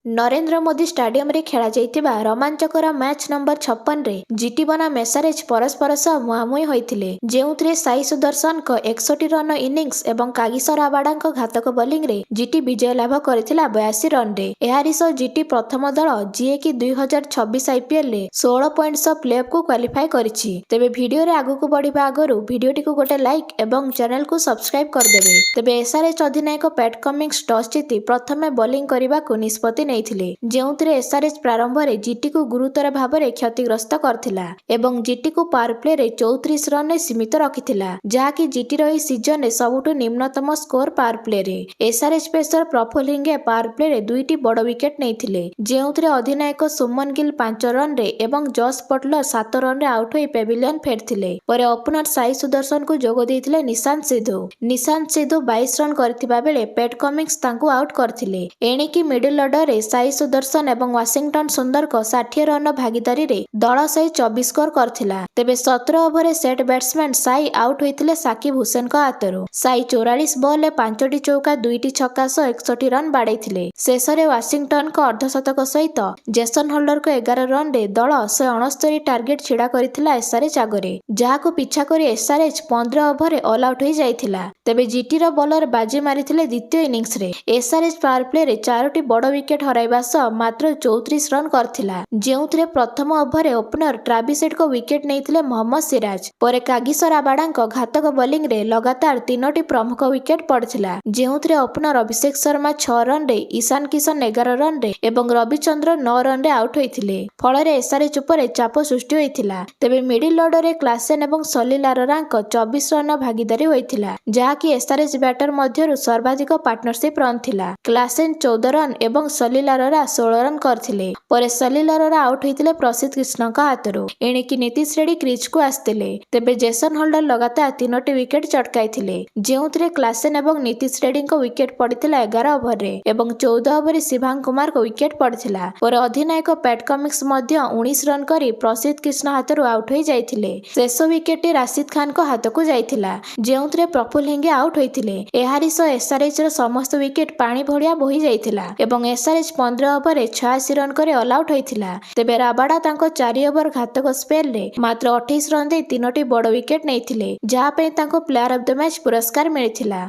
Narendra Modi stadium रे खेला जाइतिबा रोमांचकर match number 56 रे जीटी बनाम एसआरएच परस्पर सह मुहांमुही होइथिले जेउथरे साई सुदर्शन को 61 रन इनिंग्स एवं कागिसर आबाडा घातक बोलिंग रे जीटी विजय लाभ करथिला 82 रन रे। एहारी सह जीटी प्रथम दल जीए की 2026 आईपीएल रे 16 पॉइंट्स प्लेऑफ को क्वालिफाई करिछि। तेबे वीडियो रे आगु को बढ़िबा आगरु वीडियोटी को गोटे लाइक एवं चैनल को सब्सक्राइब कर देबे। तेबे एसआरएच अधिनायक पैट कमिंग्स टॉस जीति प्रथमे बोलिंग करिबा को निष्पत्ति जेउथरे एसआरएच प्रारंभ रे जीटी को गुरुतर भाव में क्षतिग्रस्त करथिला एवं जीटी को पावर प्ले रे 34 रन में सीमित रखिथिला जहाँकि जीटी रही सीजन रे सबुठु निम्नतम स्कोर पावर प्ले रे। SRH pacer Prafulla Hinge power play रे 2टी बड़ विकेट नैथिले जेउथरे अधिनायक सुमन गिल 5 रन रे एवं जॉस बटलर 7 रन रे आउट होई पेविलियन फेरथिले। परे ओपनर साई सुदर्शन को जोग देइथिले निशांत सिद्धू 22 रन करथिबा बेले पैट कमिंग्स तांकू आउट करथिले। एणिकी मिडिल ऑर्डर रे साई सुदर्शन एवं वाशिंगटन सुंदर को 60 रन भागीदारी रे दल सही 24 स्कोर करथिला। तेबे 17 over set batsman Sai out होइथिले साकिब हुसैन को हातरू। साई 44 बॉल रे 5टी चौका 2टी छक्का सह 61 रन बाड़ैथिले। शेषरे वाशिंगटन को अर्धशतक सहित जेसन होल्डर को 11 रन रे दल 169 टार्गेट छिड़ा करथिला एसआरएच आगरे जहाको पिछा करी एसआरएच 15 ओवर रे ऑल आउट होई जाइथिला। तेबे जीटी रो बॉलर बाजी मारिथिले द्वितीय इनिंग्स रे। एसआरएच पावर प्ले रे 4टी बड़ विकेट हराइबा सह मात्र 34 रन करथिला जेउथरे प्रथम ओवर रे ओपनर ट्राविस हेड को विकेट नैथिले मोहम्मद सिराज। परे कागिसर आबाडा घातक बोलिंग रे लगातार 3टी प्रमुख wicket पड़थिला जेउथरे opener Abhishek Sharma 6 run रे ईशान किशन 11 रन रे एवं रविचंद्र 9 रन रे आउट होइथिले फଳରେ एसआरएच उपरे चाप सृष्टि होइथिला। तेबे मिडिल ऑर्डर रे क्लासेन एवं सलील अरोरा 24 रन भागीदारी होइथिला जहाँकि एसआरएच बैटर मध्यरु सर्वाधिक पार्टनरशिप रन थिला। क्लासेन 14 रन एवं सलील अरोरा 16 रन करथिले। परे सलील अरोरा आउट होइथिले प्रसिद्ध कृष्ण का हातरू। एणिकी नीतीश रेड्डी क्रीज को आस्थिले। तेबे जेसन होल्डर लगातार 3टी विकेट चटकाइथिले जेउथरे क्लासेन एवं नीतीश रेड्डी को विकेट पड़िथिला 11 ओवर रे एवं 14 ओवर रे शिवांग कुमार को विकेट पड़िथिला। परे अधिनायक पैट कमिंग्स मध्य 19 रन करी प्रसिद्ध कृष्ण हातरू आउट होई जाइथिले। शेष विकेट राशिद खान को हाथ को जाइथिला जेउथरे प्रफुल्ल हिंगे आउट होइथिले। एहारी सह एसआरएच रो समस्त विकेट पानी भलिया बोही जाइथिला एवं एसआरएच 15 ओवर रे 86 रन करे ऑल आउट होइथिला। तेबे राबाडा तांको 4 ओवर घातक स्पेल रे मात्र 28 रन दे 3टी बड़ विकेट नैथिले जहाँ पे तांको प्लेयर ऑफ द मैच पुरस्कार मिलिथिला।